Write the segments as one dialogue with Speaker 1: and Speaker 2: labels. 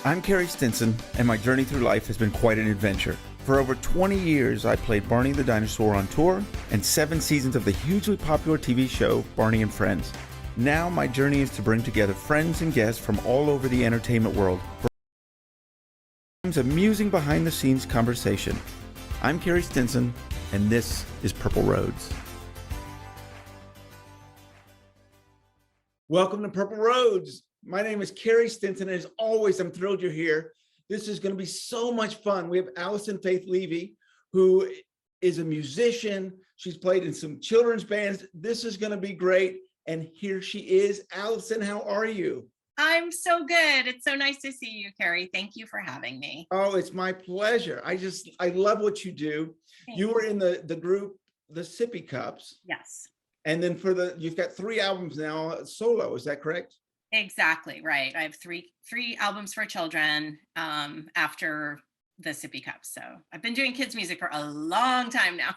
Speaker 1: I'm Carey Stinson, and my journey through life has been quite an adventure. For over 20 years, I played Barney the Dinosaur on tour and 7 seasons of the hugely popular TV show Barney and Friends. Now my journey is to bring together friends and guests from all over the entertainment world for amusing behind-the-scenes conversation. I'm Carey Stinson, and this is Purple Roads. Welcome to Purple Roads. My name is Carey Stinson, and as always, I'm thrilled you're here. This is going to be so much fun. We have Alison Faith Levy, who is a musician. She's played in some children's bands. This is going to be great. And here she is. Alison, how are you?
Speaker 2: I'm so good. It's so nice to see you, Carey. Thank you for having me.
Speaker 1: Oh, it's my pleasure. I love what you do.
Speaker 2: Thanks.
Speaker 1: You were in the group, the Sippy Cups.
Speaker 2: Yes.
Speaker 1: And then you've got 3 albums now solo. Is that correct?
Speaker 2: Exactly right. I have three albums for children after the Sippy Cups. So I've been doing kids music for a long time now.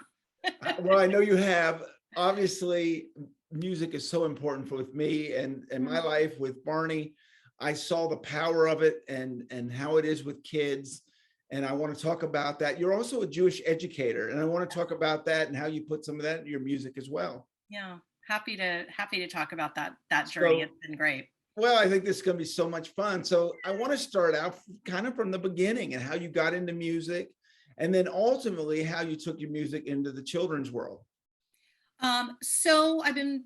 Speaker 1: Well, I know you have. Obviously, music is so important with me and my life with Barney. I saw the power of it and how it is with kids. And I want to talk about that. You're also a Jewish educator, and I want to talk about that and how you put some of that in your music as well.
Speaker 2: Yeah, happy to talk about that journey. It's been great.
Speaker 1: Well, I think this is going to be so much fun. So I want to start out kind of from the beginning and how you got into music, and then ultimately how you took your music into the children's world.
Speaker 2: So I've been,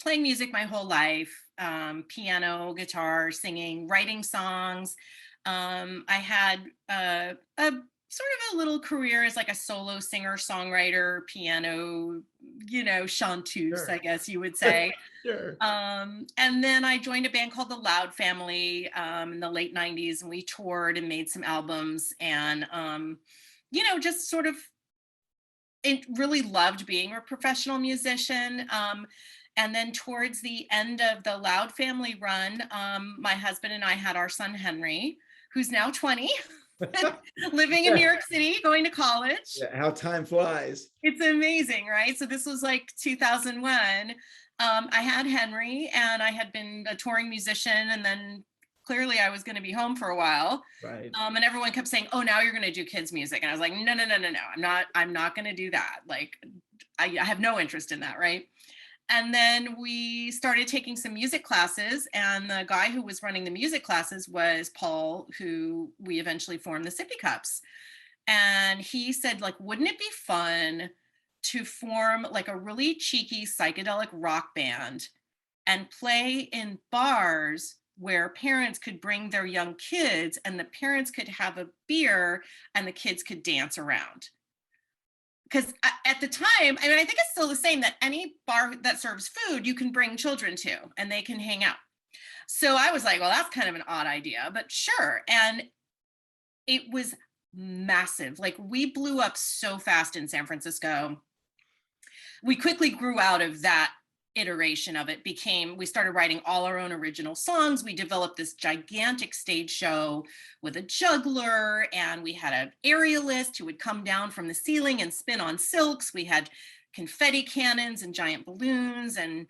Speaker 2: playing music my whole life, piano, guitar, singing, writing songs. I had a sort of a little career as like a solo singer, songwriter, piano, chanteuse,
Speaker 1: Sure.
Speaker 2: I guess you would say.
Speaker 1: Sure.
Speaker 2: And then I joined a band called the Loud Family in the late 90s, and we toured and made some albums, and, just sort of really loved being a professional musician. And then towards the end of the Loud Family run, my husband and I had our son, Henry, who's now 20. Living in New York City, going to college.
Speaker 1: Yeah, how time flies.
Speaker 2: It's amazing, right? So this was like 2001. I had Henry, and I had been a touring musician, and then clearly I was going to be home for a while.
Speaker 1: Right.
Speaker 2: And everyone kept saying, "Oh, now you're going to do kids music," and I was like, "No, I'm not going to do that. Like, I have no interest in that, right?" And then we started taking some music classes, and the guy who was running the music classes was Paul, who we eventually formed the Sippy Cups. And he said, like, wouldn't it be fun to form like a really cheeky psychedelic rock band and play in bars where parents could bring their young kids, and the parents could have a beer and the kids could dance around? Because at the time, I mean, I think it's still the same, that any bar that serves food, you can bring children to and they can hang out. So I was like, well, that's kind of an odd idea, but sure. And it was massive. Like, we blew up so fast in San Francisco. We quickly grew out of that iteration of it. We started writing all our own original songs. We developed this gigantic stage show with a juggler, and we had an aerialist who would come down from the ceiling and spin on silks. We had confetti cannons and giant balloons, and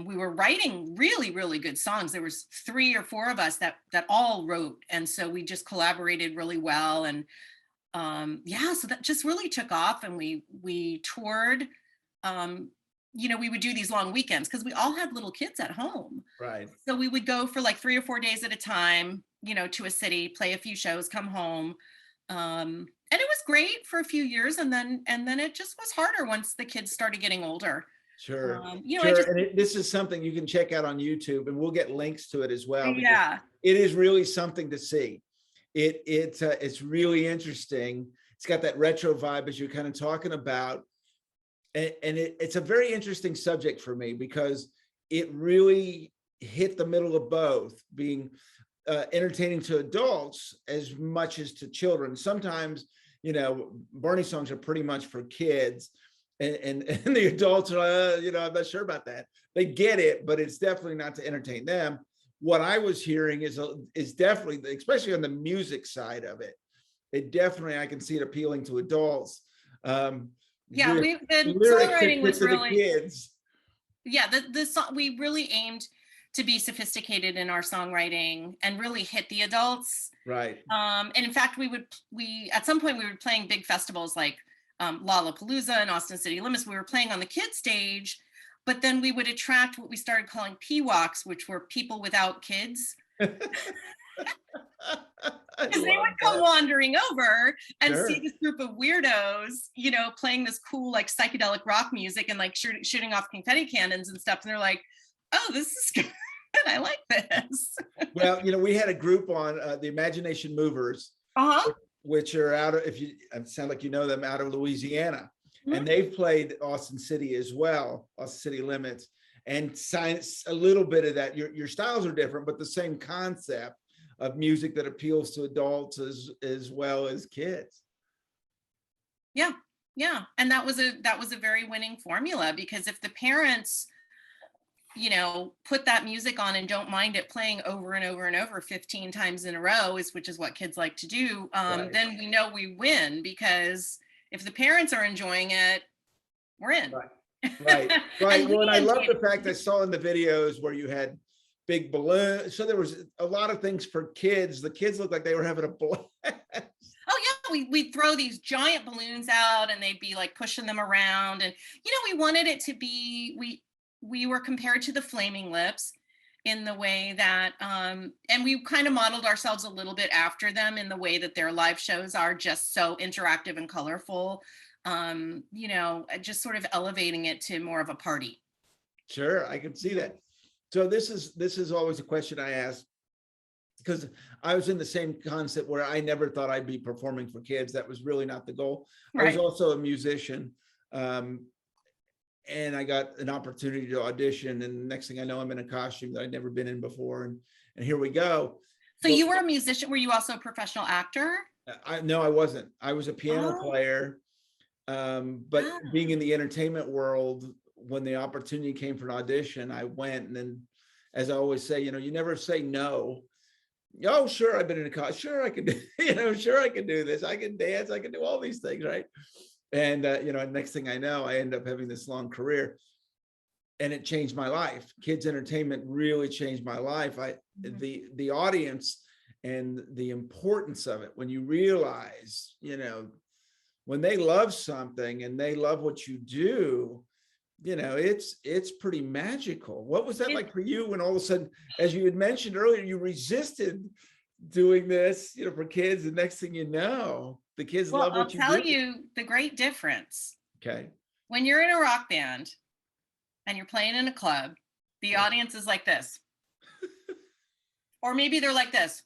Speaker 2: we were writing really, really good songs. There was 3 or 4 of us that all wrote, and so we just collaborated really well. And so that just really took off, and we toured. We would do these long weekends because we all had little kids at home.
Speaker 1: Right.
Speaker 2: So we would go for like 3 or 4 days at a time, to a city, play a few shows, come home. And it was great for a few years. And then it just was harder once the kids started getting older.
Speaker 1: Sure.
Speaker 2: Sure.
Speaker 1: This is something you can check out on YouTube, and we'll get links to it as well.
Speaker 2: Yeah.
Speaker 1: It is really something to see. It's really interesting. It's got that retro vibe, as you're kind of talking about. And it's a very interesting subject for me, because it really hit the middle of both, being entertaining to adults as much as to children. Sometimes, Barney songs are pretty much for kids, and the adults are, I'm not sure about that. They get it, but it's definitely not to entertain them. What I was hearing is definitely, especially on the music side of it, I can see it appealing to adults.
Speaker 2: Yeah, the songwriting was really, kids. Yeah, the song, we really aimed to be sophisticated in our songwriting and really hit the adults.
Speaker 1: Right.
Speaker 2: And in fact, we at some point we were playing big festivals like Lollapalooza and Austin City Limits. We were playing on the kids stage, but then we would attract what we started calling PWOCs, which were people without kids. Because they would come wandering over and see this group of weirdos, you know, playing this cool like psychedelic rock music and like shooting off confetti cannons and stuff. And they're like, oh, this is good. I like this.
Speaker 1: Well, you know, we had a group on the Imagination Movers, which are out of, if you sound like you know them, out of Louisiana. Mm-hmm. And they've played Austin City as well, Austin City Limits, and science, a little bit of that. Your styles are different, but the same concept of music that appeals to adults as well as kids.
Speaker 2: Yeah. And that was a very winning formula, because if the parents, you know, put that music on and don't mind it playing over and over and over 15 times in a row, which is what kids like to do, then we know we win, because if the parents are enjoying it, we're in.
Speaker 1: Right. Well, and I love the fact I saw in the videos where you had big balloons. So there was a lot of things for kids. The kids looked like they were having a blast.
Speaker 2: Oh yeah, we'd throw these giant balloons out and they'd be like pushing them around. And, you know, we wanted it to be, we were compared to the Flaming Lips in the way that, and we kind of modeled ourselves a little bit after them in the way that their live shows are just so interactive and colorful, you know, just sort of elevating it to more of a party.
Speaker 1: Sure, I can see that. So this is always a question I ask, because I was in the same concept where I never thought I'd be performing for kids. That was really not the goal. Right. I was also a musician. And I got an opportunity to audition, and the next thing I know, I'm in a costume that I'd never been in before, and here we go.
Speaker 2: So you were a musician. Were you also a professional actor?
Speaker 1: No, I wasn't. I was a piano player, but being in the entertainment world, when the opportunity came for an audition, I went. And then, as I always say, you know, you never say no. Oh, sure, I've been in a costume. Sure, I can do, you know, sure, I can do this. I can dance. I can do all these things, right? And, you know, next thing I know, I end up having this long career, and it changed my life. Kids entertainment really changed my life. The audience and the importance of it, when you realize, you know, when they love something and they love what you do, you know, it's pretty magical. What was that like for you when all of a sudden, as you had mentioned earlier, you resisted doing this, you know, for kids, and next thing you know, the kids love what you do.
Speaker 2: I'll tell you the great difference.
Speaker 1: Okay.
Speaker 2: When you're in a rock band and you're playing in a club, the audience is like this. Or maybe they're like this.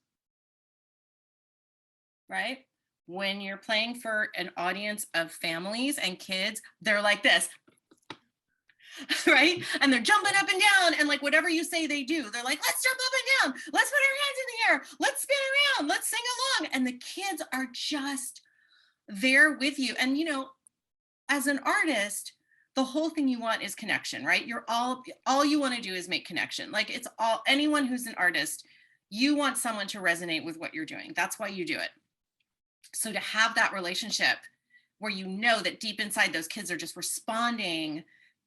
Speaker 2: Right? When you're playing for an audience of families and kids, they're like this. Right? And they're jumping up and down, and like whatever you say they do. They're like, let's jump up and down, let's put our hands in the air, let's spin around, let's sing along. And the kids are just there with you. And you know, as an artist, the whole thing you want is connection, right? You're all you want to do is make connection. Like, it's all, anyone who's an artist, you want someone to resonate with what you're doing. That's why you do it. So to have that relationship where you know that deep inside those kids are just responding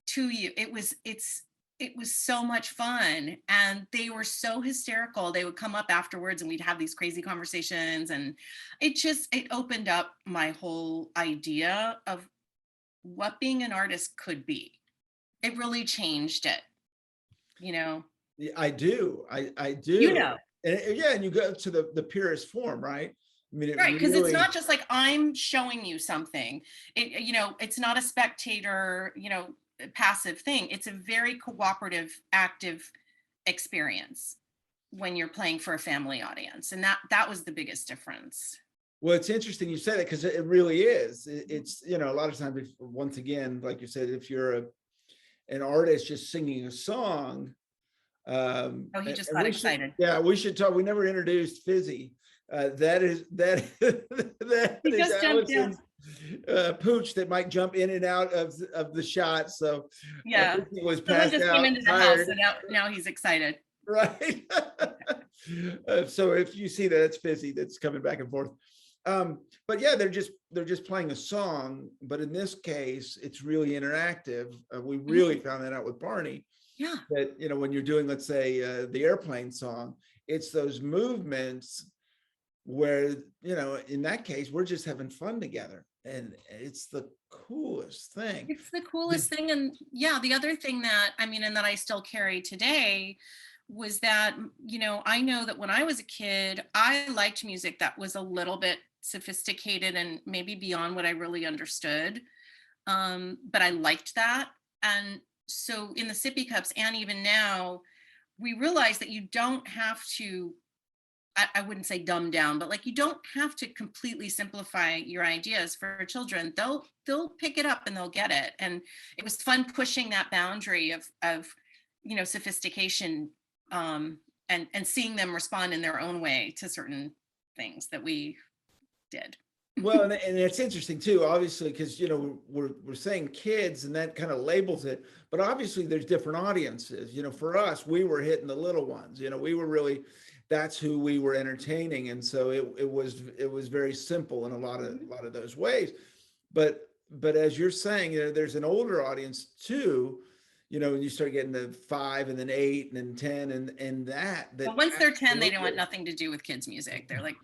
Speaker 2: to you, it was so much fun. And they were so hysterical. They would come up afterwards and we'd have these crazy conversations, and it opened up my whole idea of what being an artist could be. It really changed it, you know.
Speaker 1: I do. I do.
Speaker 2: You know.
Speaker 1: And you go to the purest form, right? I mean,
Speaker 2: right, because it's not just like I'm showing you something. It, you know, it's not a spectator, you know, passive thing. It's a very cooperative, active experience when you're playing for a family audience, and that was the biggest difference.
Speaker 1: Well, it's interesting you say that, because it really is. It's, you know, a lot of times, once again, like you said, if you're an artist just singing a song.
Speaker 2: He just got excited.
Speaker 1: We should talk. We never introduced Fizzy. That is Alison's pooch that might jump in and out of the shot. So
Speaker 2: yeah,
Speaker 1: he was passed
Speaker 2: just
Speaker 1: out,
Speaker 2: came into the house, and now he's excited.
Speaker 1: Right. So if you see that, it's Fizzy that's coming back and forth. But yeah, they're just playing a song. But in this case, it's really interactive. We really found that out with Barney.
Speaker 2: Yeah.
Speaker 1: that, when you're doing, let's say, the airplane song, it's those movements where, in that case, we're just having fun together. And it's the coolest thing.
Speaker 2: It's the coolest thing. And yeah, the other thing that, and that I still carry today was that, I know that when I was a kid, I liked music that was a little bit sophisticated and maybe beyond what I really understood. But I liked that. And so in the Sippy Cups, and even now, we realize that you don't have to, I wouldn't say dumb down, but like, you don't have to completely simplify your ideas for children. They'll pick it up and they'll get it. And it was fun pushing that boundary of sophistication, and seeing them respond in their own way to certain things that we did.
Speaker 1: Well, and it's interesting too, obviously, because we're saying kids, and that kind of labels it, but obviously there's different audiences. For us, we were hitting the little ones. We were really, that's who we were entertaining, and so it was very simple in a lot of those ways. But as you're saying, there's an older audience too. When you start getting to 5 and then 8 and then 10 and that.
Speaker 2: But once they're 10, they don't want nothing to do with kids' music. They're like,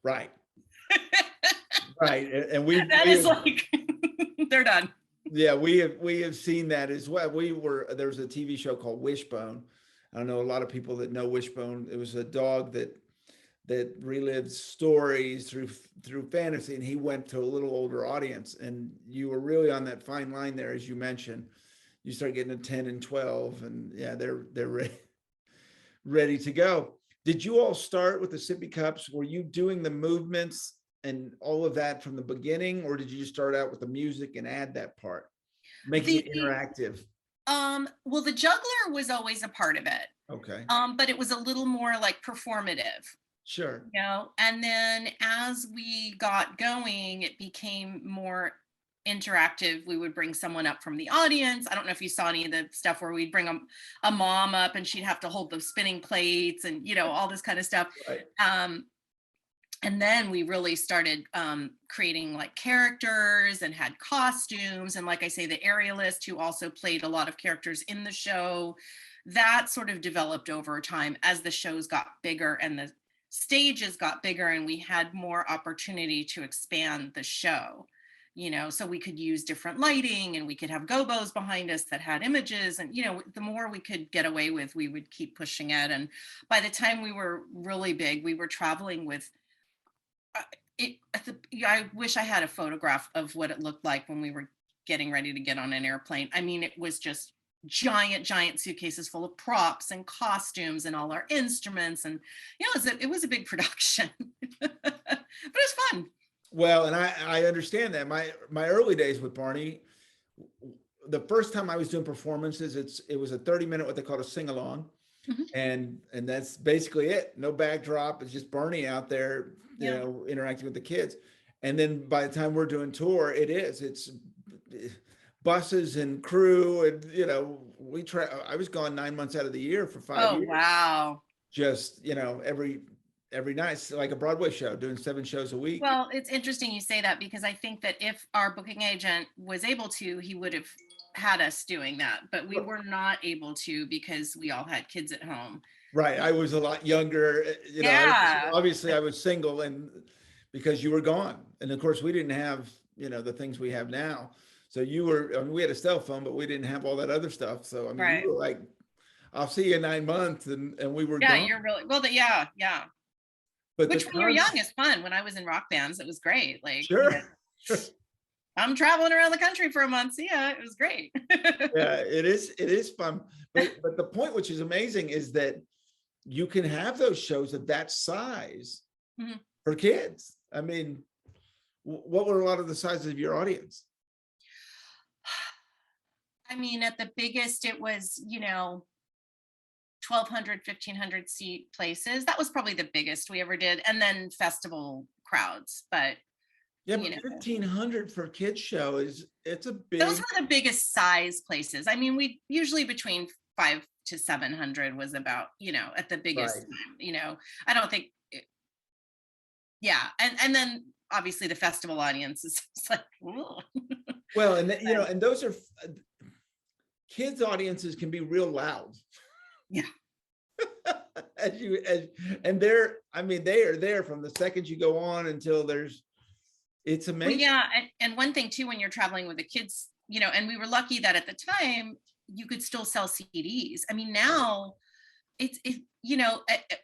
Speaker 1: right. Right. And
Speaker 2: like, they're done.
Speaker 1: Yeah, we have seen that as well. There's a TV show called Wishbone. I don't know a lot of people that know Wishbone. It was a dog that relived stories through fantasy, and he went to a little older audience. And you were really on that fine line there, as you mentioned. You start getting to 10 and 12, and yeah, they're ready to go. Did you all start with the Sippy Cups? Were you doing the movements and all of that from the beginning, or did you just start out with the music and add that part, making it interactive?
Speaker 2: Well, the juggler was always a part of it.
Speaker 1: Okay.
Speaker 2: But it was a little more like performative.
Speaker 1: Sure.
Speaker 2: And then as we got going, it became more interactive. We would bring someone up from the audience. I don't know if you saw any of the stuff where we'd bring a mom up and she'd have to hold the spinning plates and all this kind of stuff.
Speaker 1: Right.
Speaker 2: And then we really started creating like characters and had costumes. And like I say, the aerialist, who also played a lot of characters in the show, that sort of developed over time as the shows got bigger and the stages got bigger and we had more opportunity to expand the show. So we could use different lighting and we could have gobos behind us that had images. And, the more we could get away with, we would keep pushing it. And by the time we were really big, we were traveling with I wish I had a photograph of what it looked like when we were getting ready to get on an airplane. It was just giant suitcases full of props and costumes and all our instruments. And, it was a big production, but it was fun.
Speaker 1: Well, and I understand that. My early days with Barney, the first time I was doing performances, it was a 30-minute, what they call a sing-along. Mm-hmm. And that's basically it. No backdrop. It's just Barney out there, interacting with the kids. And then by the time we're doing tour, it's buses and crew. And, I was gone 9 months out of the year for 5 years.
Speaker 2: Oh, wow.
Speaker 1: Just, every night, it's like a Broadway show, doing 7 shows a week.
Speaker 2: Well, it's interesting you say that, because I think that if our booking agent was able to, he would have had us doing that, but we were not able to because we all had kids at home.
Speaker 1: Right. I was a lot younger, obviously I was single, and because you were gone. And of course we didn't have, the things we have now. So we had a cell phone, but we didn't have all that other stuff. So,
Speaker 2: right.
Speaker 1: You were like, I'll see you in 9 months. And we were gone.
Speaker 2: You're really, well, yeah. But which when you're young is fun. When I was in rock bands, it was great. Like,
Speaker 1: sure.
Speaker 2: I'm traveling around the country for a month. So yeah, it was great.
Speaker 1: Yeah, it is fun. But the point, which is amazing, is that you can have those shows of that size mm-hmm. for kids. What were a lot of the sizes of your audience?
Speaker 2: At the biggest, it was, 1,200, 1,500 seat places. That was probably the biggest we ever did. And then festival crowds, but
Speaker 1: yeah, but 1,500 for a kids show it's a big.
Speaker 2: Those were the biggest size places. We usually between 500 to 700 was about, at the biggest, right. I don't think, and then obviously the festival audience is like,
Speaker 1: well, and and those are kids audiences can be real loud.
Speaker 2: Yeah.
Speaker 1: And they are there from the second you go on until it's amazing.
Speaker 2: Well, yeah. And one thing too, when you're traveling with the kids, and we were lucky that at the time you could still sell CDs. I mean, now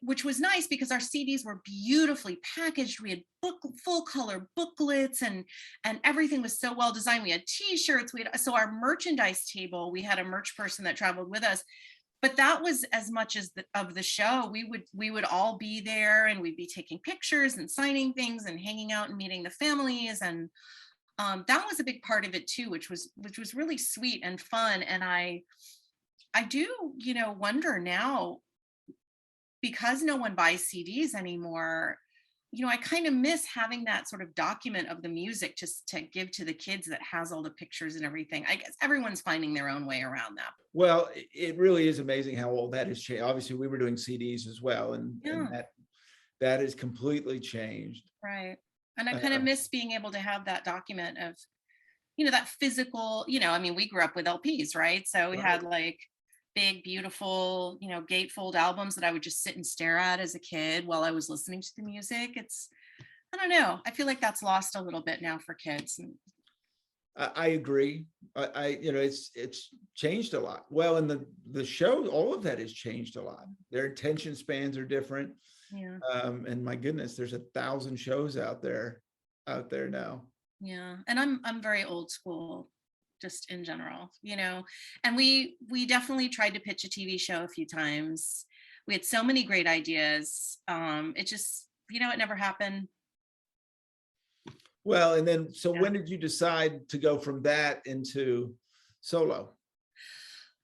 Speaker 2: which was nice because our CDs were beautifully packaged. We had full color booklets and everything was so well designed. We had t-shirts. So our merchandise table, we had a merch person that traveled with us, but that was as much as of the show. We would all be there and we'd be taking pictures and signing things and hanging out and meeting the families. And that was a big part of it too, which was really sweet and fun. And I do, wonder now, because no one buys CDs anymore, I kind of miss having that sort of document of the music just to give to the kids that has all the pictures and everything. I guess everyone's finding their own way around that.
Speaker 1: Well, it really is amazing how all that has changed. Obviously, we were doing CDs as well, and that has completely changed.
Speaker 2: Right. And I kind of miss being able to have that document of, that physical, we grew up with LPs, right? So we had like big, beautiful, gatefold albums that I would just sit and stare at as a kid while I was listening to the music. I don't know. I feel like that's lost a little bit now for kids.
Speaker 1: I agree. It's changed a lot. Well, and the show, all of that has changed a lot. Their attention spans are different.
Speaker 2: Yeah.
Speaker 1: And my goodness, there's 1,000 shows out there now.
Speaker 2: Yeah. And I'm very old school, just in general, and we definitely tried to pitch a TV show a few times. We had so many great ideas. It just, it never happened.
Speaker 1: Well, and then, so when did you decide to go from that into solo?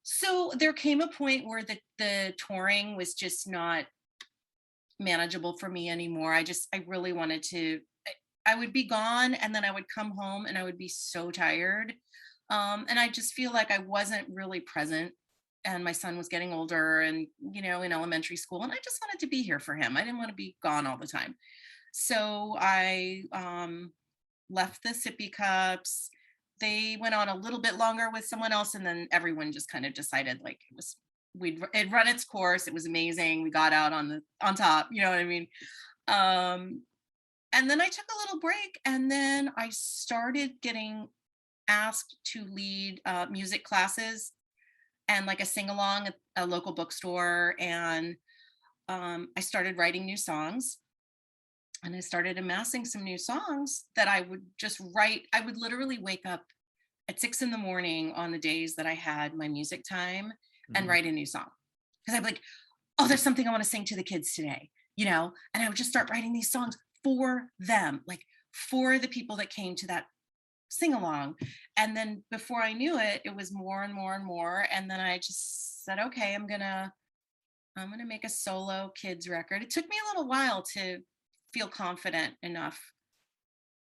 Speaker 2: So there came a point where the touring was just not manageable for me anymore. I really wanted to, I would be gone and then I would come home and I would be so tired. And I just feel like I wasn't really present, and my son was getting older and, in elementary school, and I just wanted to be here for him. I didn't want to be gone all the time. So I left the Sippy Cups. They went on a little bit longer with someone else, and then everyone just kind of decided like it run its course. It was amazing. We got out on top, you know what I mean? And then I took a little break, and then I started getting asked to lead music classes and like a sing-along at a local bookstore. And I started writing new songs, and I started amassing some new songs that I would just write. I would literally wake up at 6 a.m. on the days that I had my music time and write a new song. Because I'd be like, oh, there's something I want to sing to the kids today, and I would just start writing these songs for them, like for the people that came to that sing along. And then before I knew it, it was more and more and more. And then I just said, okay, I'm gonna make a solo kids record. It took me a little while to feel confident enough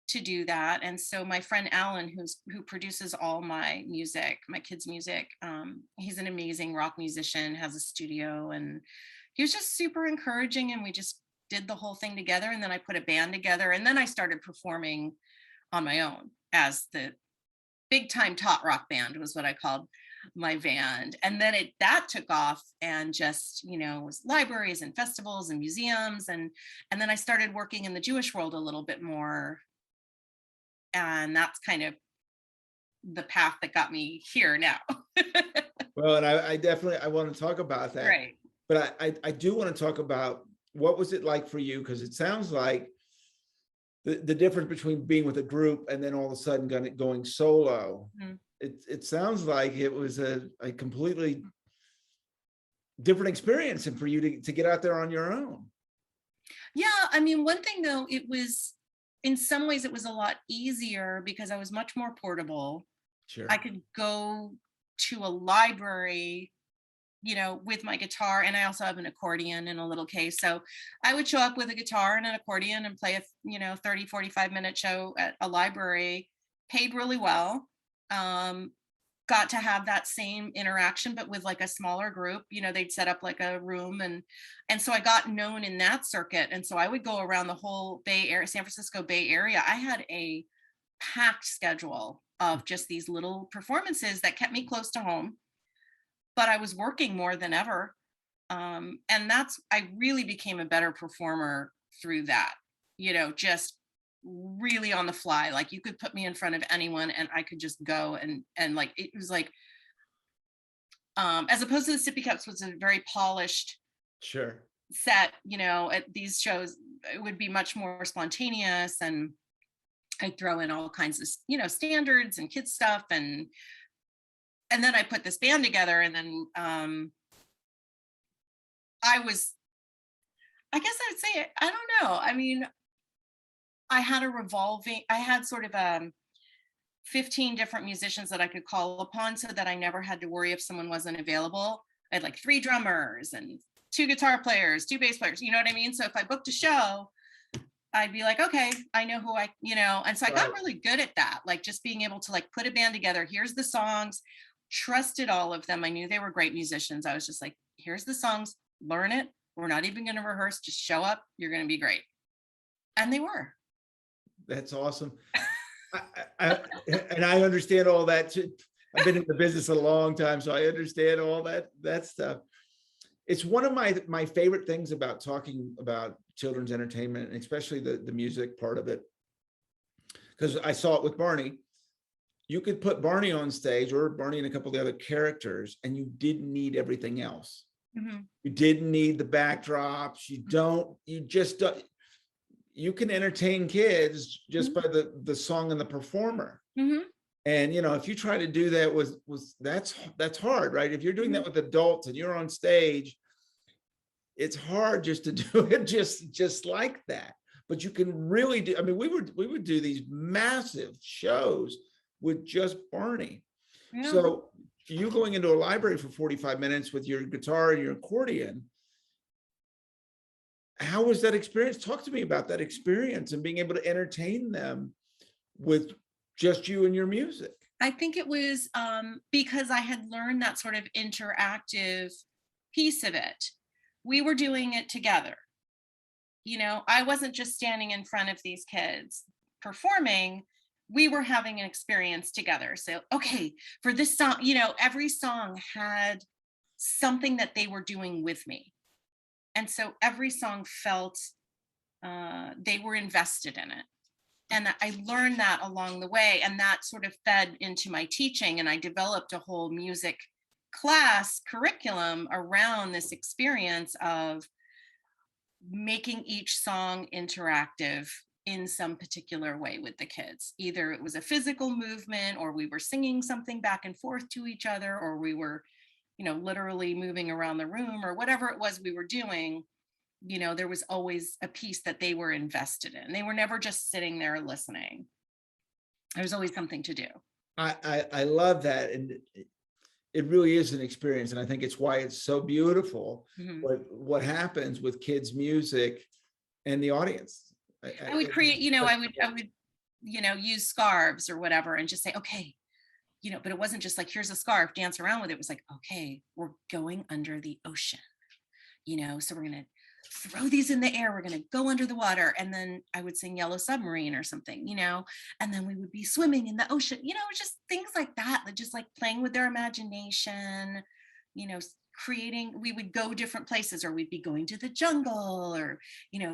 Speaker 2: to do that. And so my friend Alan, who produces all my music, my kids' music, he's an amazing rock musician, has a studio, and he was just super encouraging, and we just did the whole thing together. And then I put a band together, and then I started performing on my own as the big time tot rock band was what I called my band. And then that took off, and just, was libraries and festivals and museums. And then I started working in the Jewish world a little bit more. And that's kind of the path that got me here now.
Speaker 1: Well, and I want to talk about that.
Speaker 2: Right.
Speaker 1: But I do want to talk about, what was it like for you? Because it sounds like the difference between being with a group and then all of a sudden going solo. Mm-hmm. It sounds like it was a completely different experience, and for you to get out there on your own.
Speaker 2: Yeah, I mean, one thing though, it was, in some ways it was a lot easier because I was much more portable.
Speaker 1: Sure.
Speaker 2: I could go to a library, with my guitar, and I also have an accordion in a little case. So I would show up with a guitar and an accordion and play a 30, 45-minute show at a library, paid really well. Got to have that same interaction, but with like a smaller group. They'd set up like a room, and so I got known in that circuit. And so I would go around the whole Bay Area, San Francisco Bay Area. I had a packed schedule of just these little performances that kept me close to home. but I was working more than ever. And I really became a better performer through that, just really on the fly. Like you could put me in front of anyone and I could just go and like, it was like, as opposed to the Sippy Cups, was a very polished
Speaker 1: Sure.
Speaker 2: set, at these shows, it would be much more spontaneous, and I'd throw in all kinds of, standards and kids stuff. And then I put this band together, and then I guess I'd say, I don't know. I mean, I had sort of 15 different musicians that I could call upon, so that I never had to worry if someone wasn't available. I had like 3 drummers and 2 guitar players, 2 bass players, you know what I mean? So if I booked a show, I'd be like, okay, I know who and so I got really good at that. Like just being able to like put a band together. Here's the songs, trusted all of them. I knew they were great musicians. I was just like, here's the songs, learn it. We're not even going to rehearse, just show up. You're going to be great. And they were.
Speaker 1: That's awesome. And I understand all that too. I've been in the business a long time, so I understand all that stuff. It's one of my favorite things about talking about children's entertainment, and especially the music part of it, because I saw it with Barney. You could put Barney on stage, or Barney and a couple of the other characters, and you didn't need everything else. Mm-hmm. You didn't need the backdrops. You can entertain kids just by the song and the performer. Mm-hmm. And if you try to do that that's hard, right? If you're doing that with adults and you're on stage, it's hard just to do it just like that. But you can really do. I mean, we would do these massive shows with just Barney. Yeah. So you going into a library for 45 minutes with your guitar and your accordion, how was that experience? Talk to me about that experience and being able to entertain them with just you and your music.
Speaker 2: I think it was because I had learned that sort of interactive piece of it. We were doing it together. I wasn't just standing in front of these kids performing. We were having an experience together. So, okay, for this song, every song had something that they were doing with me. And so every song felt they were invested in it. And I learned that along the way. And that sort of fed into my teaching. And I developed a whole music class curriculum around this experience of making each song interactive in some particular way with the kids. Either it was a physical movement, or we were singing something back and forth to each other, or we were literally moving around the room, or whatever it was we were doing. There was always a piece that they were invested in. They were never just sitting there listening. There was always something to do.
Speaker 1: I love that. And it really is an experience. And I think it's why it's so beautiful, mm-hmm. what happens with kids' music and the audience.
Speaker 2: I would create, I would, use scarves or whatever and just say, okay, but it wasn't just like, here's a scarf, dance around with it. It was like, okay, we're going under the ocean, so we're going to throw these in the air. We're going to go under the water. And then I would sing Yellow Submarine or something, and then we would be swimming in the ocean, just things like that, just like playing with their imagination, we would go different places, or we'd be going to the jungle, or,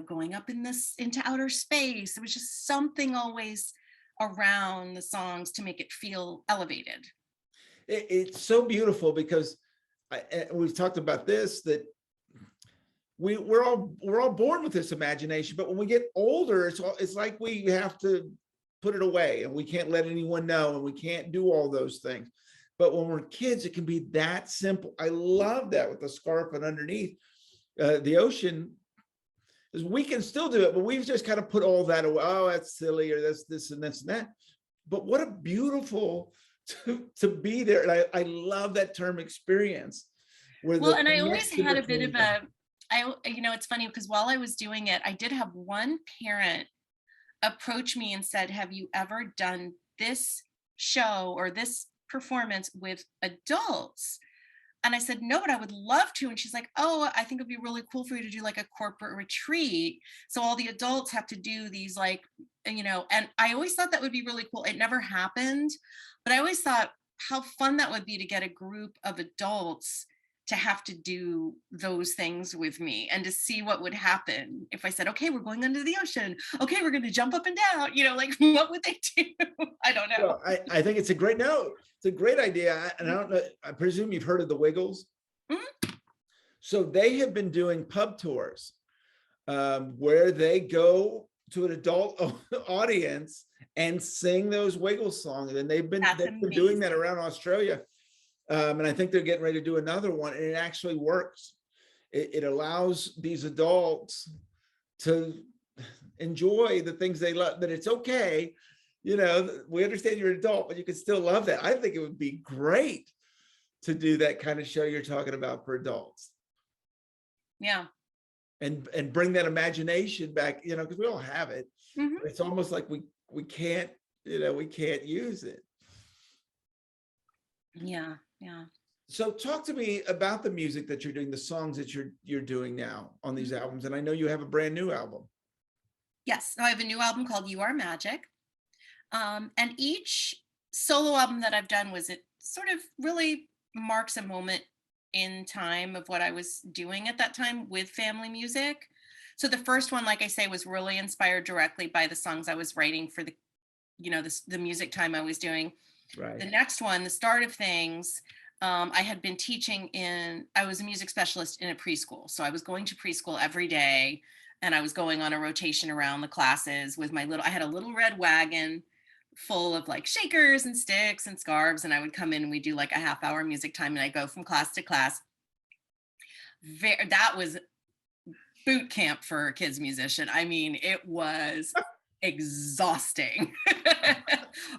Speaker 2: going up into outer space. It was just something always around the songs to make it feel elevated.
Speaker 1: It's so beautiful because we've talked about this, that we're all born with this imagination, but when we get older, it's like we have to put it away, and we can't let anyone know, and we can't do all those things. But when we're kids, it can be that simple. I love that with the scarf and underneath the ocean. Is we can still do it, but we've just kind of put all that away. Oh, that's silly, or that's this and this and that. But what a beautiful to be there. And I love that term, experience.
Speaker 2: And I always had a bit of it's funny because while I was doing it, I did have one parent approach me and said, have you ever done this show or this performance with adults? And I said, no, but I would love to. And she's like, oh, I think it'd be really cool for you to do like a corporate retreat. So all the adults have to do these and I always thought that would be really cool. It never happened, but I always thought how fun that would be to get a group of adults to have to do those things with me, and to see what would happen if I said, okay, we're going under the ocean. Okay, we're going to jump up and down. Like, what would they do? I don't know.
Speaker 1: Well, I think it's a great idea. And I don't know, I presume you've heard of the Wiggles.
Speaker 2: Mhm.
Speaker 1: So they have been doing pub tours where they go to an adult audience and sing those Wiggles songs. And they've been doing that around Australia. And I think they're getting ready to do another one, and it actually works. It allows these adults to enjoy the things they love, that it's okay. We understand you're an adult, but you can still love that. I think it would be great to do that kind of show you're talking about for adults.
Speaker 2: Yeah.
Speaker 1: And bring that imagination back, because we all have it.
Speaker 2: Mm-hmm.
Speaker 1: It's almost like we can't, we can't use it.
Speaker 2: Yeah. Yeah.
Speaker 1: So talk to me about the music that you're doing, the songs that you're doing now on these albums. And I know you have a brand new album.
Speaker 2: Yes, I have a new album called You Are Magic. And each solo album that I've done it sort of really marks a moment in time of what I was doing at that time with family music. So the first one, like I say, was really inspired directly by the songs I was writing for the music time I was doing.
Speaker 1: Right.
Speaker 2: The next one, The Start of Things, I had been teaching I was a music specialist in a preschool. So I was going to preschool every day, and I was going on a rotation around the classes with I had a little red wagon full of like shakers and sticks and scarves. And I would come in and we do like a half-hour music time, and I go from class to class. That was boot camp for a kids musician. I mean, it was exhausting.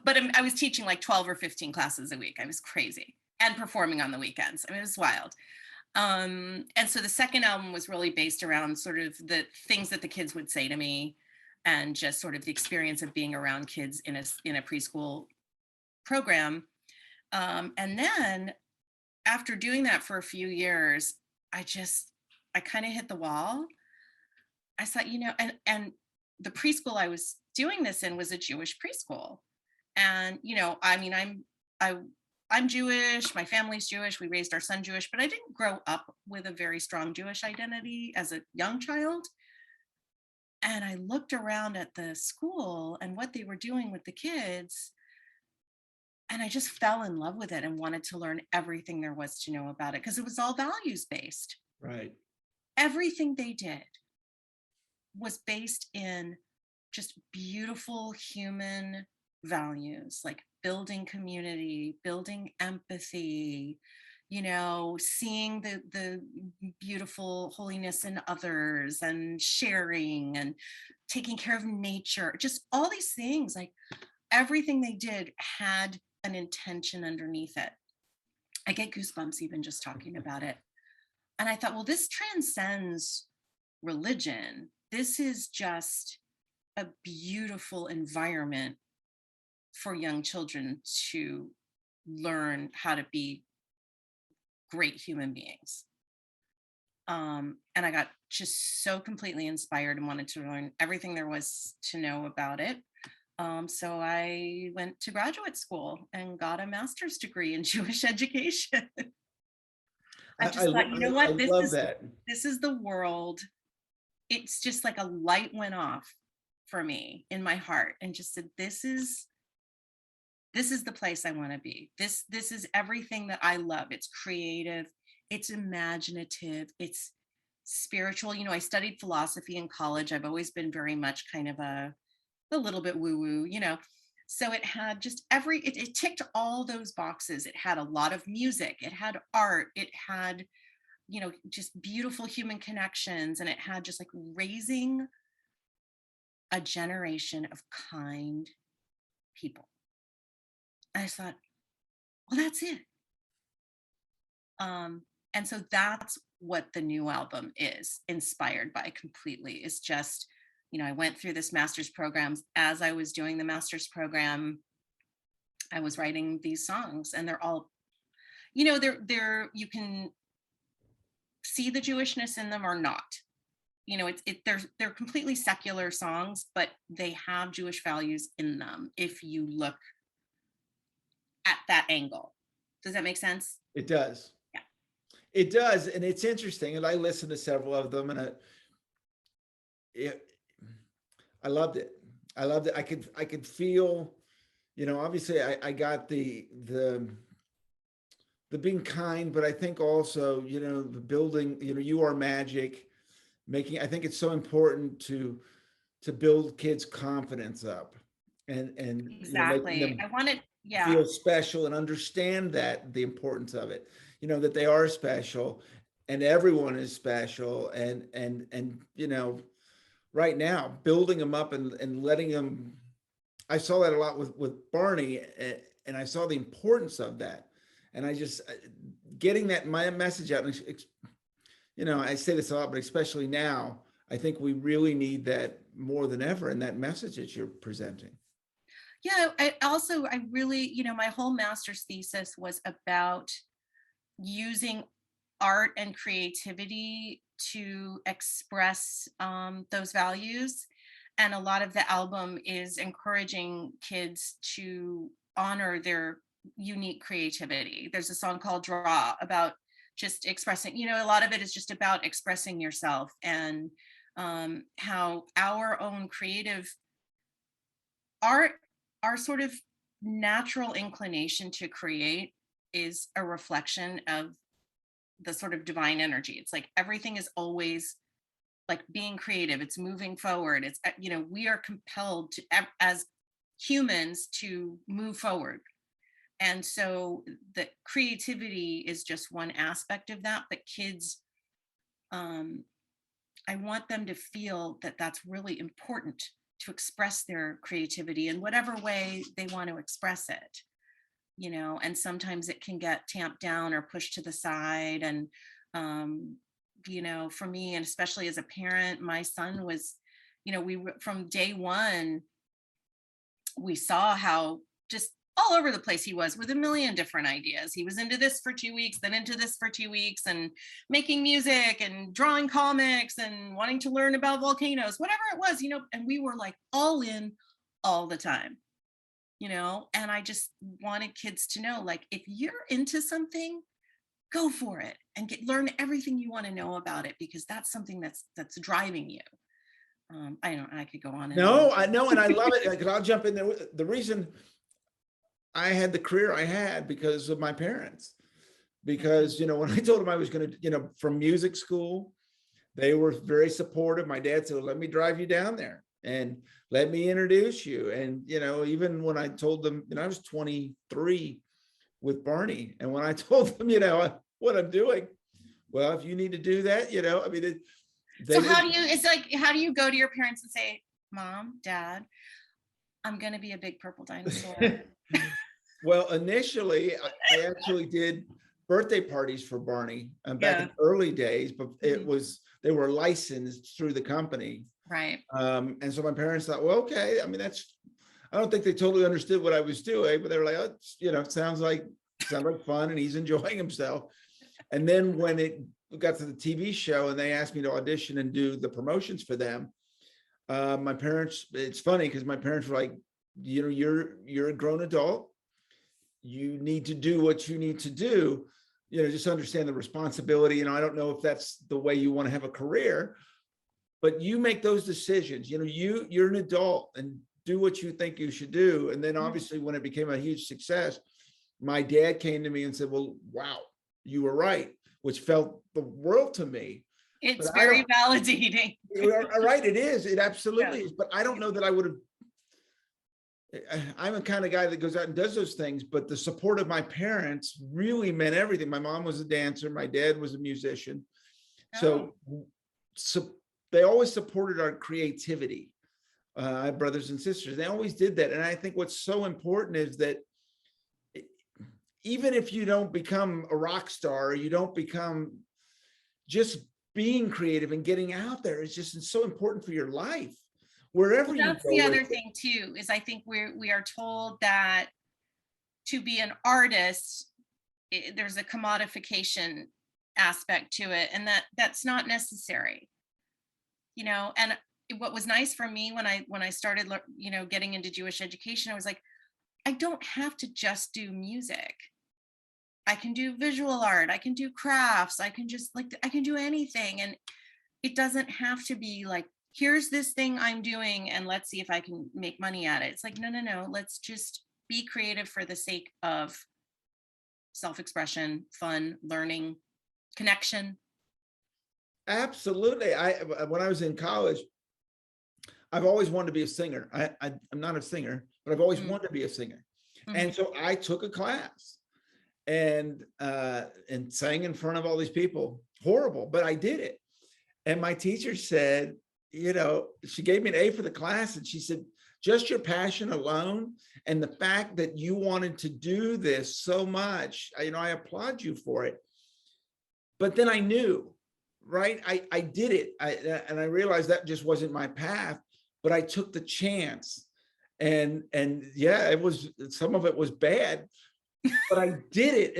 Speaker 2: But I was teaching like 12 or 15 classes a week. I was crazy, and performing on the weekends. I mean, it was wild. And so the second album was really based around sort of the things that the kids would say to me, and just sort of the experience of being around kids in a preschool program. And then after doing that for a few years, I kind of hit the wall. I thought, and the preschool I was doing this in was a Jewish preschool. And, I mean, I'm Jewish, my family's Jewish, we raised our son Jewish, but I didn't grow up with a very strong Jewish identity as a young child. And I looked around at the school and what they were doing with the kids, and I just fell in love with it and wanted to learn everything there was to know about it, because it was all values based.
Speaker 1: Right.
Speaker 2: Everything they did was based in just beautiful human values, like building community, building empathy, seeing the beautiful holiness in others, and sharing and taking care of nature, just all these things. Like everything they did had an intention underneath it. I get goosebumps even just talking about it. And I thought, well, this transcends religion. This is just a beautiful environment for young children to learn how to be great human beings. And I got just so completely inspired and wanted to learn everything there was to know about it. So I went to graduate school and got a master's degree in Jewish education. I just thought, you know what, this is the world. It's just like a light went off for me in my heart, and just said, this is the place I want to be. This is everything that I love. It's creative, it's imaginative, it's spiritual. I studied philosophy in college. I've always been very much kind of a little bit woo-woo, So it had just it ticked all those boxes. It had a lot of music, it had art, it had, just beautiful human connections, and it had just like raising a generation of kind people. And I thought, well, that's it. And so that's what the new album is inspired by completely. It's just, I went through this master's program. As I was doing the master's program, I was writing these songs, and they're all, they're you can see the Jewishness in them or not. They're completely secular songs, but they have Jewish values in them if you look at that angle. Does that make sense?
Speaker 1: It does.
Speaker 2: Yeah.
Speaker 1: It does. And it's interesting. And I listened to several of them, and I loved it. I loved it. I could feel, obviously I got the being kind, but I think also, the building, you are magic, I think it's so important to build kids' confidence up and making
Speaker 2: Exactly.
Speaker 1: them
Speaker 2: I wanted, yeah.
Speaker 1: feel special and understand that the importance of it, that they are special and everyone is special. And right now, building them up and letting them, I saw that a lot with Barney, and I saw the importance of that. And I just getting that my message out. And, I say this a lot, but especially now, I think we really need that more than ever, and that message that you're presenting.
Speaker 2: Yeah, I really, my whole master's thesis was about using art and creativity to express those values. And a lot of the album is encouraging kids to honor their unique creativity. There's a song called Draw about just expressing, a lot of it is just about expressing yourself, and how our own creative art, our sort of natural inclination to create is a reflection of the sort of divine energy. It's like everything is always like being creative, it's moving forward, it's we are compelled to, as humans, to move forward. And so the creativity is just one aspect of that, but kids, I want them to feel that that's really important, to express their creativity in whatever way they want to express it, and sometimes it can get tamped down or pushed to the side. And, for me, and especially as a parent, my son was, we were, from day one, we saw how just all over the place he was with a million different ideas. He was into this for 2 weeks, then into this for 2 weeks, and making music and drawing comics and wanting to learn about volcanoes, whatever it was, and we were like all in all the time, and I just wanted kids to know, like, if you're into something, go for it and learn everything you want to know about it, because that's something that's driving you. I don't know, I could go on.
Speaker 1: No, I know. And I love it. Because I'll jump in there. The reason I had the career I had because of my parents, because, when I told them I was going to, from music school, they were very supportive. My dad said, let me drive you down there and let me introduce you. And, even when I told them, I was 23 with Barney. And when I told them, what I'm doing, well, if you need to do that, I mean,
Speaker 2: so how do you go to your parents and say, Mom, Dad, I'm going to be a big purple dinosaur?
Speaker 1: Well, initially, I actually did birthday parties for Barney back in the early days, but they were licensed through the company.
Speaker 2: Right.
Speaker 1: And so my parents thought, well, okay. I mean, I don't think they totally understood what I was doing, but they were like, oh, it sounds like fun and he's enjoying himself. And then when it got to the TV show and they asked me to audition and do the promotions for them, my parents, it's funny because my parents were like, you're a grown adult. You need to do what you need to do, just understand the responsibility. I don't know if that's the way you want to have a career, but you make those decisions. You're an adult and do what you think you should do. And then obviously when it became a huge success, my dad came to me and said, well, wow, you were right, which felt the world to me.
Speaker 2: It's very validating.
Speaker 1: Right, it is. It absolutely is. But I don't know that I would have. I'm a kind of guy that goes out and does those things, but the support of my parents really meant everything. My mom was a dancer. My dad was a musician. So they always supported our creativity. I have brothers and sisters. They always did that. And I think what's so important is that even if you don't become a rock star, or you don't become, just being creative and getting out there is just so important for your life. Wherever you go.
Speaker 2: That's the other thing too, is I think we are told that to be an artist, there's a commodification aspect to it, and that's not necessary. And what was nice for me when I started, getting into Jewish education, I was like, I don't have to just do music. I can do visual art, I can do crafts, I can just like, I can do anything. And it doesn't have to be like, here's this thing I'm doing and let's see if I can make money at it. It's like, no, no, no. Let's just be creative for the sake of self-expression, fun, learning, connection.
Speaker 1: Absolutely. When I was in college, I've always wanted to be a singer. I'm not a singer, but I've always wanted to be a singer. And so I took a class and sang in front of all these people. Horrible, but I did it. And my teacher said, you know, she gave me an A for the class, and she said, just your passion alone and the fact that you wanted to do this so much, you know, I applaud you for it. But then I knew, right? I did it. And I realized that just wasn't my path, but I took the chance. And yeah, it was, some of it was bad, but I did it.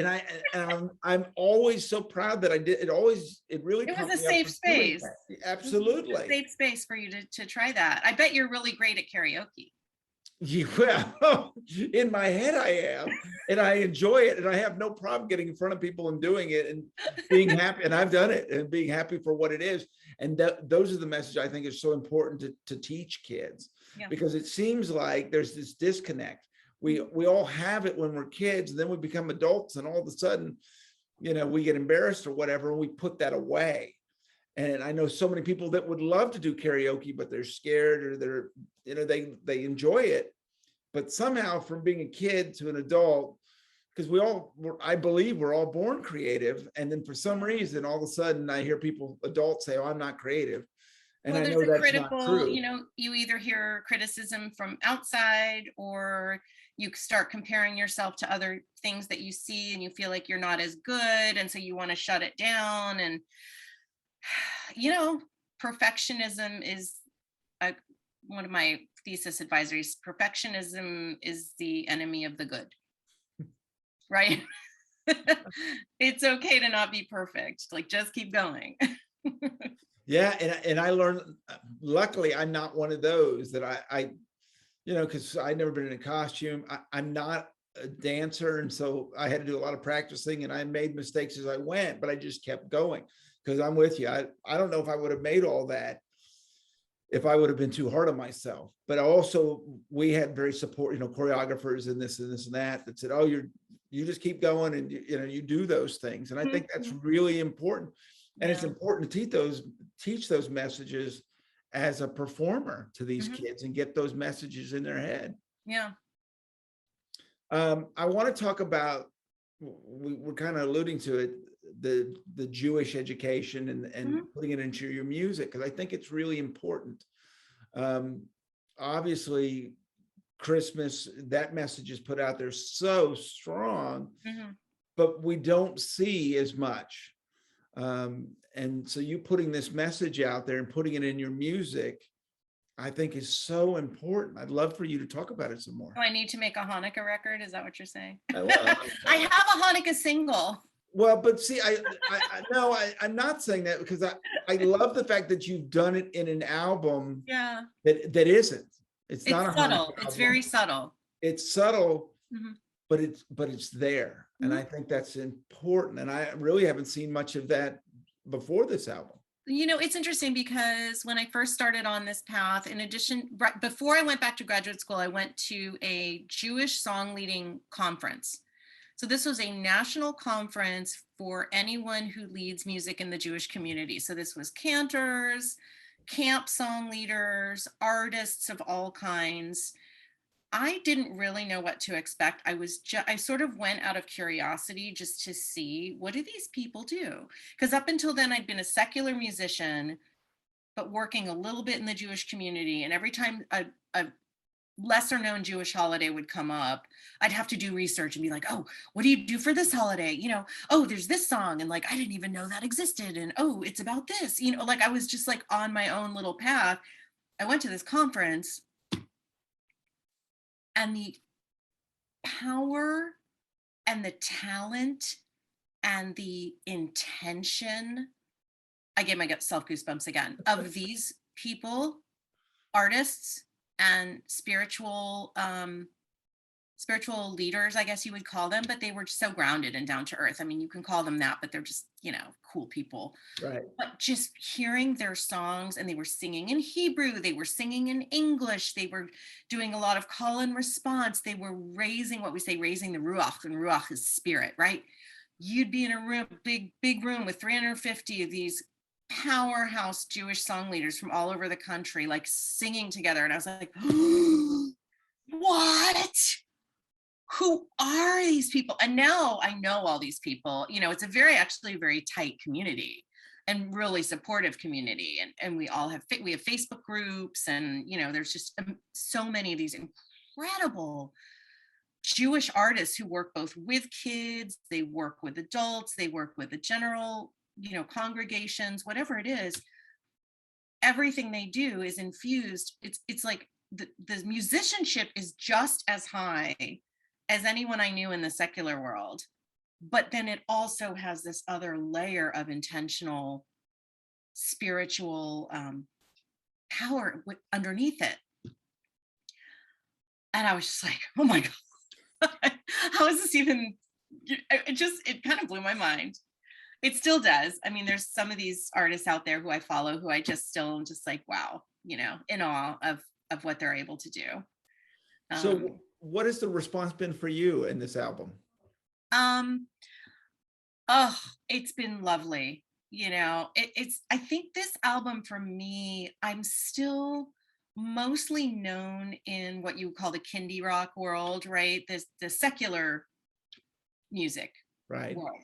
Speaker 1: And I'm always so proud that I did it. It really
Speaker 2: It was
Speaker 1: pumped
Speaker 2: a
Speaker 1: me up
Speaker 2: safe
Speaker 1: for doing
Speaker 2: space.
Speaker 1: that. Absolutely.
Speaker 2: A safe space for you to try that. I bet you're really great at karaoke.
Speaker 1: Yeah, well, in my head I am, and I enjoy it, and I have no problem getting in front of people and doing it and being happy. And I've done it and being happy for what it is. And those are the messages I think is so important to teach kids, because it seems like there's this disconnect. We all have it when we're kids, and then we become adults, and all of a sudden, you know, we get embarrassed or whatever, and we put that away. And I know so many people that would love to do karaoke, but they're scared, or they're, you know, they enjoy it. But somehow from being a kid to an adult, because I believe we're all born creative. And then for some reason, all of a sudden I hear adults say, oh, I'm not creative. And
Speaker 2: well,
Speaker 1: I
Speaker 2: there's
Speaker 1: know
Speaker 2: a
Speaker 1: that's
Speaker 2: critical,
Speaker 1: not true.
Speaker 2: you know, you either hear criticism from outside, or you start comparing yourself to other things that you see and you feel like you're not as good. And so you want to shut it down. And, you know, perfectionism is one of my thesis advisories. Perfectionism is the enemy of the good, right? It's okay to not be perfect. Like, just keep going.
Speaker 1: Yeah. And I learned, luckily, I'm not one of those that I you know, because I'd never been in a costume. I'm not a dancer. And so I had to do a lot of practicing, and I made mistakes as I went, but I just kept going, because I'm with you. I don't know if I would have made all that if I would have been too hard on myself. But also we had very support, you know, choreographers and this and that said, oh, you just keep going, and you know, you do those things. And I think that's really important. And it's important to teach those messages as a performer to these kids, and get those messages in their head.
Speaker 2: Yeah.
Speaker 1: I want to talk about, we're kind of alluding to it, the Jewish education and putting it into your music, because I think it's really important. Obviously, Christmas, that message is put out there so strong, but we don't see as much. And so you putting this message out there and putting it in your music, I think is so important. I'd love for you to talk about it some more.
Speaker 2: Do I need to make a Hanukkah record? Is that what you're saying?
Speaker 1: Well,
Speaker 2: I have a Hanukkah single.
Speaker 1: Well, but see, no, I'm not saying that, because I love the fact that you've done it in an album.
Speaker 2: Yeah.
Speaker 1: That isn't. It's not a
Speaker 2: subtle.
Speaker 1: Hanukkah
Speaker 2: It's
Speaker 1: album.
Speaker 2: very subtle.
Speaker 1: It's subtle, but it's there. And I think that's important. And I really haven't seen much of that before this album.
Speaker 2: You know, it's interesting, because when I first started on this path, in addition, right before I went back to graduate school, I went to a Jewish song leading conference. So this was a national conference for anyone who leads music in the Jewish community. So this was cantors, camp song leaders, artists of all kinds. I didn't really know what to expect. I sort of went out of curiosity just to see, what do these people do? Because up until then, I'd been a secular musician, but working a little bit in the Jewish community. And every time a lesser known Jewish holiday would come up, I'd have to do research and be like, oh, what do you do for this holiday? You know, oh, there's this song. And like, I didn't even know that existed. And oh, it's about this, you know, like I was just like on my own little path. I went to this conference, and the power and the talent and the intention, I gave myself goosebumps again, of these people, artists and spiritual spiritual leaders, I guess you would call them, but they were so grounded and down to earth. I mean, you can call them that, but they're just, cool people.
Speaker 1: Right.
Speaker 2: But just hearing their songs, and they were singing in Hebrew, they were singing in English, they were doing a lot of call and response. They were raising what we say, raising the ruach, and ruach is spirit, right? You'd be in a room, big room with 350 of these powerhouse Jewish song leaders from all over the country, like singing together. And I was like, what? Who are these people? And now I know all these people. It's actually a very tight community and really supportive community. And we all have Facebook groups, and there's just so many of these incredible Jewish artists who work both with kids, they work with adults, they work with the general, congregations, whatever it is. Everything they do is infused. It's like the musicianship is just as high as anyone I knew in the secular world, but then it also has this other layer of intentional spiritual power underneath it. And I was just like, oh my God, how is this even, it kind of blew my mind. It still does. I mean, there's some of these artists out there who I follow who I just still am just like, wow, in awe of what they're able to do.
Speaker 1: So what has the response been for you in this album?
Speaker 2: It's been lovely. I think this album for me, I'm still mostly known in what you would call the kindie rock world, right? The secular music
Speaker 1: right
Speaker 2: world.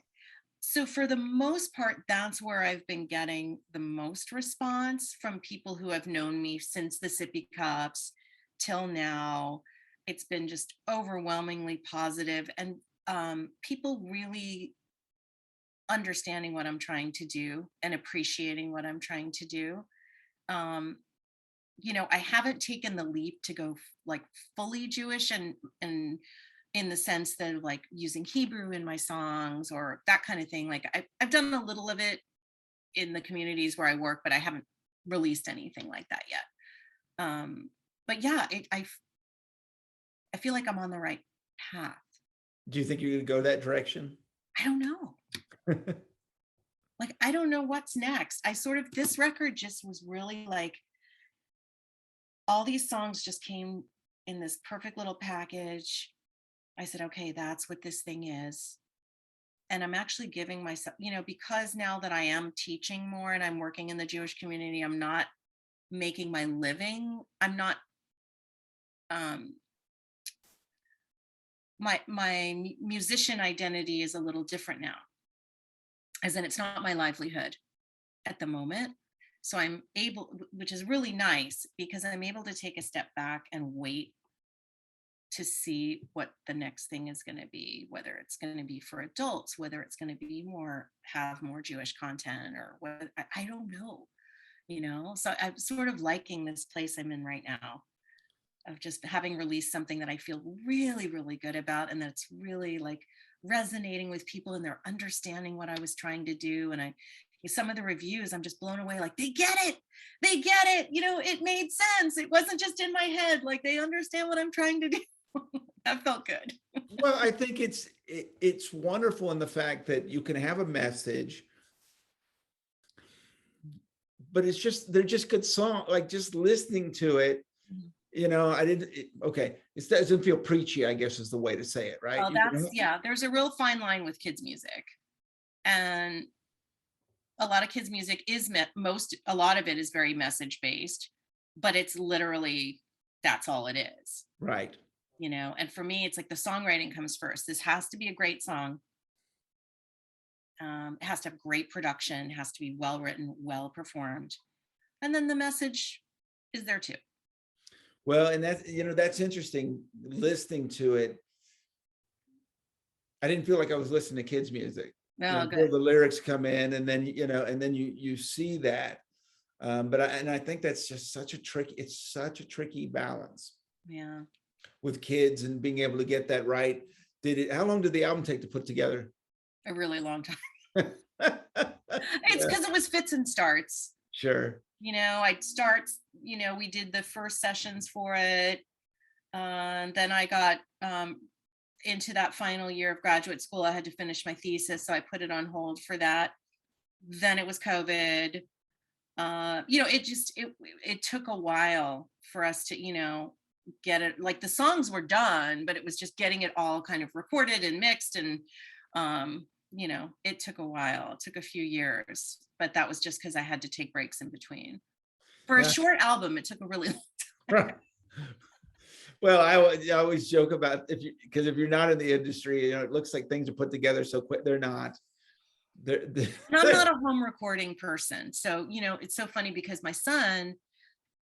Speaker 2: So for the most part, that's where I've been getting the most response from people who have known me since the Sippy Cups till now. It's been just overwhelmingly positive, and people really understanding what I'm trying to do and appreciating what I'm trying to do. I haven't taken the leap to go like fully Jewish and in the sense that like using Hebrew in my songs or that kind of thing. Like I've done a little of it in the communities where I work, but I haven't released anything like that yet. But yeah, I feel like I'm on the right path.
Speaker 1: Do you think you're going to go that direction?
Speaker 2: I don't know. Like, I don't know what's next. This record just was really like, all these songs just came in this perfect little package. I said, okay, that's what this thing is. And I'm actually giving myself, because now that I am teaching more and I'm working in the Jewish community, I'm not making my living. I'm not, my musician identity is a little different now, as in it's not my livelihood at the moment. So I'm able, which is really nice, because I'm able to take a step back and wait to see what the next thing is going to be, whether it's going to be for adults, whether it's going to be have more Jewish content, or what, I don't know, so I'm sort of liking this place I'm in right now, of just having released something that I feel really, really good about, and that's really like resonating with people, and they're understanding what I was trying to do. And some of the reviews, I'm just blown away, like they get it, it made sense, it wasn't just in my head, like they understand what I'm trying to do. That felt good.
Speaker 1: Well, I think it's wonderful in the fact that you can have a message, but they're just good songs. Like just listening to it, it doesn't feel preachy, I guess is the way to say it, right?
Speaker 2: Well, there's a real fine line with kids music, and a lot of kids music is a lot of it is very message based, but it's literally, that's all it is.
Speaker 1: Right.
Speaker 2: And for me, it's like the songwriting comes first. This has to be a great song. It has to have great production, has to be well written, well performed. And then the message is there too.
Speaker 1: Well, and that's interesting, listening to it. I didn't feel like I was listening to kids music.
Speaker 2: Oh, good.
Speaker 1: The lyrics come in, and then, you see that. But I think that's just such a tricky balance.
Speaker 2: Yeah.
Speaker 1: With kids and being able to get that right. How long did the album take to put together?
Speaker 2: A really long time. It's because it was fits and starts.
Speaker 1: Sure.
Speaker 2: I'd start, we did the first sessions for it. And then I got into that final year of graduate school. I had to finish my thesis, so I put it on hold for that. Then it was COVID. It took a while for us to, get it, like the songs were done, but it was just getting it all kind of recorded and mixed. And, it took a while. It took a few years, but that was just because I had to take breaks in between. For a short album, it took a really long time.
Speaker 1: Right. Well, I always joke about because if you're not in the industry, it looks like things are put together so quick. They're not.
Speaker 2: And I'm not a home recording person. So, it's so funny because my son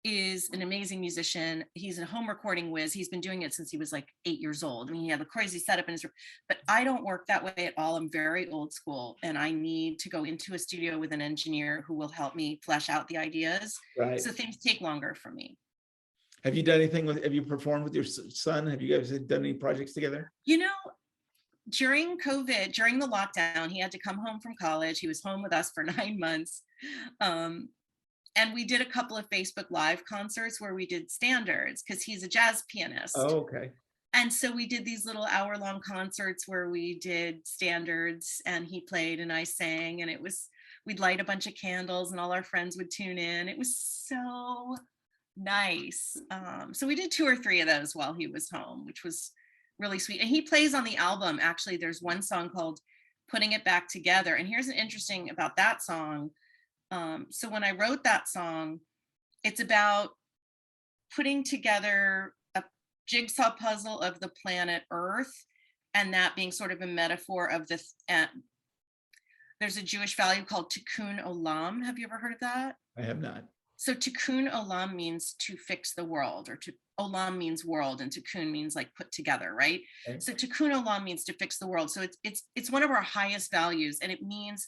Speaker 2: is an amazing musician. He's a home recording whiz. He's been doing it since he was like 8 years old. I mean, he had a crazy setup in his room, but I don't work that way at all. I'm very old school, and I need to go into a studio with an engineer who will help me flesh out the ideas.
Speaker 1: Right.
Speaker 2: So things take longer for me.
Speaker 1: Have you done anything have you performed with your son? Have you guys done any projects together?
Speaker 2: During COVID, during the lockdown, he had to come home from college. He was home with us for 9 months. And we did a couple of Facebook Live concerts where we did standards because he's a jazz pianist.
Speaker 1: Oh, okay.
Speaker 2: And so we did these little hour-long concerts where we did standards and he played and I sang, and we'd light a bunch of candles and all our friends would tune in. It was so nice. So we did 2 or 3 of those while he was home, which was really sweet. And he plays on the album. Actually, there's one song called Putting It Back Together. And here's an interesting about that song. So when I wrote that song, it's about putting together a jigsaw puzzle of the planet Earth, and that being sort of a metaphor of there's a Jewish value called tikkun olam. Have you ever heard of that?
Speaker 1: I have not.
Speaker 2: So tikkun olam means to fix the world, or olam means world, and tikkun means like put together, right? Okay. So tikkun olam means to fix the world. So it's one of our highest values, and it means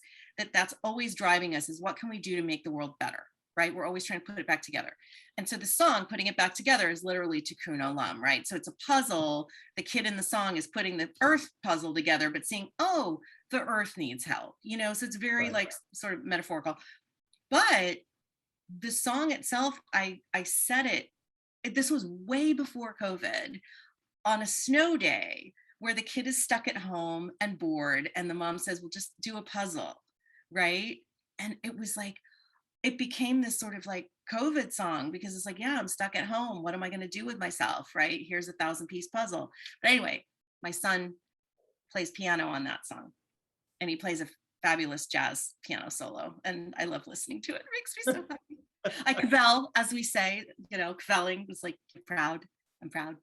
Speaker 2: that's always driving us, is what can we do to make the world better, right? We're always trying to put it back together. And so the song Putting It Back Together is literally tikkun olam, right? So it's a puzzle. The kid in the song is putting the earth puzzle together, but seeing, oh, the earth needs help, so it's very right. Like sort of metaphorical. But the song itself, I said it, this was way before COVID, on a snow day where the kid is stuck at home and bored, and the mom says, well, just do a puzzle, right? And it was like, it became this sort of like COVID song, because it's like, yeah, I'm stuck at home. What am I going to do with myself, right? Here's a 1,000-piece puzzle. But anyway, my son plays piano on that song, and he plays a fabulous jazz piano solo, and I love listening to it. It makes me so happy. I cavell, as we say, cavelling was like proud. I'm proud.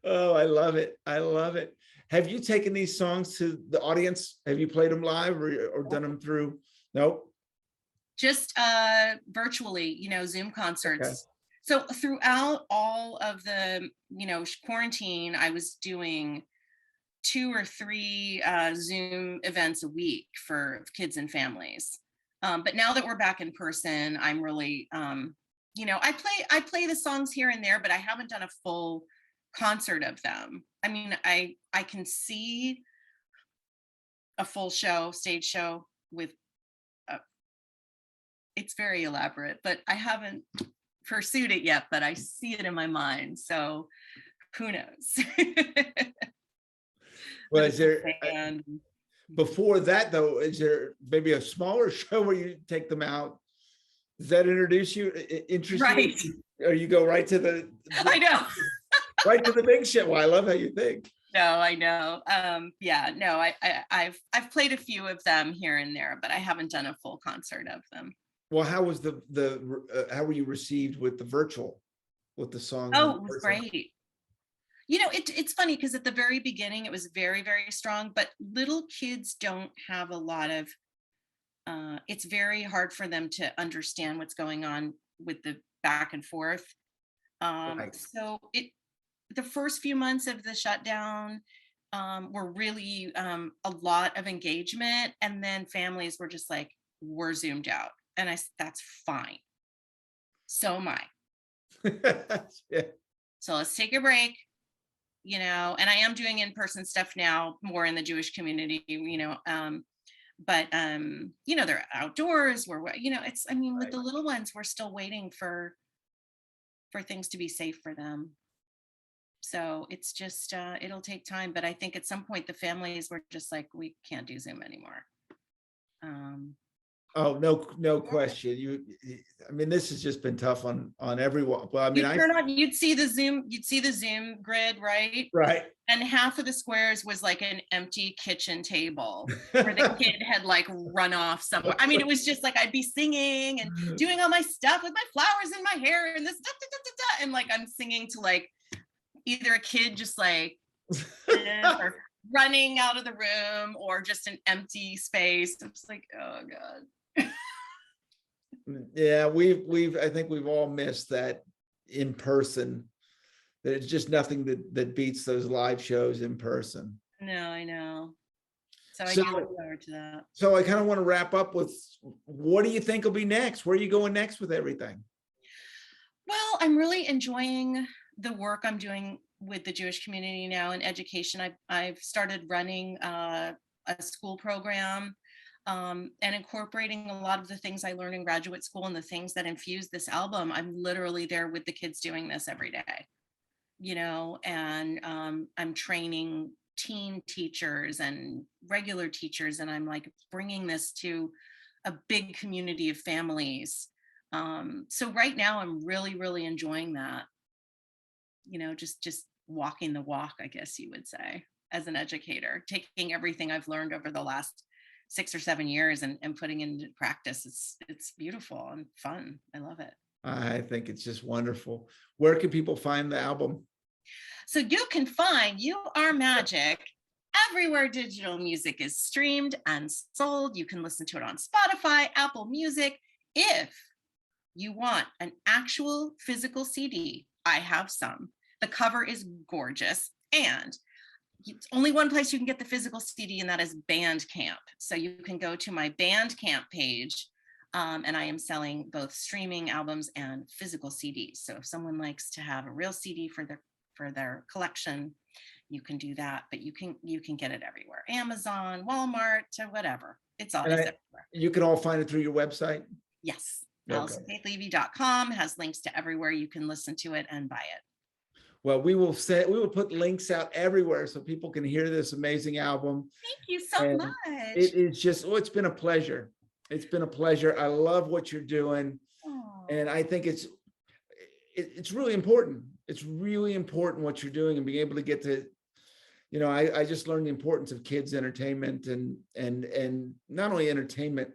Speaker 1: Oh, I love it. I love it. Have you taken these songs to the audience? Have you played them live or done them through? Nope.
Speaker 2: Just virtually, Zoom concerts. Okay. So throughout all of the, quarantine, I was doing 2 or 3 Zoom events a week for kids and families. But now that we're back in person, I'm really, I play the songs here and there, but I haven't done a full concert of them. I mean, I can see a full stage show with, it's very elaborate, but I haven't pursued it yet, but I see it in my mind. So who knows?
Speaker 1: Well, is there, before that though, is there maybe a smaller show where you take them out? Does that interest
Speaker 2: right.
Speaker 1: you? Or you go right to the
Speaker 2: I know.
Speaker 1: right to the big show? Well, I love how you think.
Speaker 2: No, I know. I've played a few of them here and there, but I haven't done a full concert of them.
Speaker 1: Well, how was how were you received with the virtual, with the song?
Speaker 2: Oh, it was great. It's funny because at the very beginning it was very, very strong, but little kids don't have a lot of, it's very hard for them to understand what's going on with the back and forth. Right. So the first few months of the shutdown were really a lot of engagement, and then families were just like, we're Zoomed out. And I said, that's fine. So am I. Yeah. So let's take a break, and I am doing in-person stuff now, more in the Jewish community, but they're outdoors. With the little ones, we're still waiting for things to be safe for them. So it's just, it'll take time, but I think at some point the families were just like, we can't do Zoom anymore.
Speaker 1: Oh, no question. I mean, this has just been tough on everyone. Well, I mean,
Speaker 2: you'd see the Zoom grid, right?
Speaker 1: right.
Speaker 2: And half of the squares was like an empty kitchen table where the kid had like run off somewhere. I mean, it was just like, I'd be singing and doing all my stuff with my flowers in my hair and this, and like, I'm singing to like either a kid just like, or running out of the room, or just an empty space. I'm just like, oh God.
Speaker 1: Yeah, I think we've all missed that in person. That it's just nothing that beats those live shows in person.
Speaker 2: No, I know. So I do look forward to that.
Speaker 1: So I kind of want to wrap up with, what do you think will be next? Where are you going next with everything?
Speaker 2: Well, I'm really enjoying the work I'm doing with the Jewish community now in education. I've started running a school program, and incorporating a lot of the things I learned in graduate school and the things that infuse this album. I'm literally there with the kids doing this every day, and I'm training teen teachers and regular teachers, and I'm like bringing this to a big community of families. So right now I'm really, really enjoying that, just walking the walk, I guess you would say, as an educator, taking everything I've learned over the last 6 or 7 years and putting it into practice. It's beautiful and fun. I love it.
Speaker 1: I think it's just wonderful. Where can people find the album?
Speaker 2: So you can find You Are Magic everywhere digital music is streamed and sold. You can listen to it on Spotify, Apple Music. If you want an actual physical CD, I have some. The cover is gorgeous, and it's only one place you can get the physical CD, and that is Bandcamp. So you can go to my Bandcamp page, and I am selling both streaming albums and physical CDs. So if someone likes to have a real CD for their collection, you can do that. But you can get it everywhere: Amazon, Walmart, whatever. It's everywhere.
Speaker 1: You can all find it through your website?
Speaker 2: Yes.
Speaker 1: Okay.
Speaker 2: AlisonFaithLevy.com has links to everywhere you can listen to it and buy it.
Speaker 1: Well, we will put links out everywhere so people can hear this amazing album.
Speaker 2: Thank you so much.
Speaker 1: It is just, it's been a pleasure. It's been a pleasure. I love what you're doing. Aww. And I think it's really important. It's really important what you're doing, and being able to get to, I just learned the importance of kids entertainment and not only entertainment,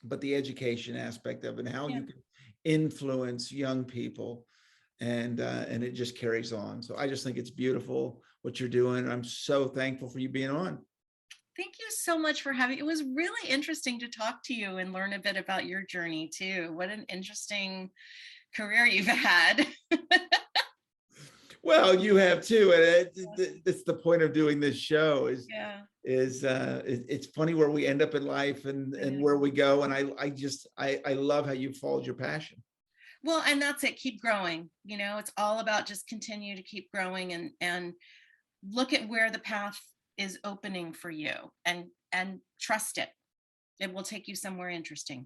Speaker 1: but the education aspect of it, and how you can influence young people. And it just carries on. So I just think it's beautiful what you're doing. I'm so thankful for you being on.
Speaker 2: Thank you so much for having. It was really interesting to talk to you and learn a bit about your journey too. What an interesting career you've had.
Speaker 1: Well, you have too, and it's the point of doing this show. It's funny where we end up in life and where we go. And I love how you followed your passion.
Speaker 2: Well, and that's it. Keep growing. It's all about just continue to keep growing and look at where the path is opening for you, and trust it. It will take you somewhere interesting.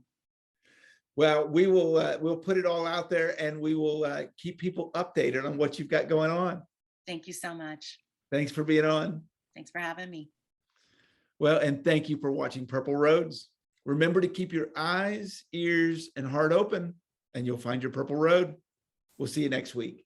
Speaker 1: Well, we'll put it all out there, and we will keep people updated on what you've got going on.
Speaker 2: Thank you so much.
Speaker 1: Thanks for being on.
Speaker 2: Thanks for having me.
Speaker 1: Well, and thank you for watching Purple Roads. Remember to keep your eyes, ears, and heart open, and you'll find your purple road. We'll see you next week.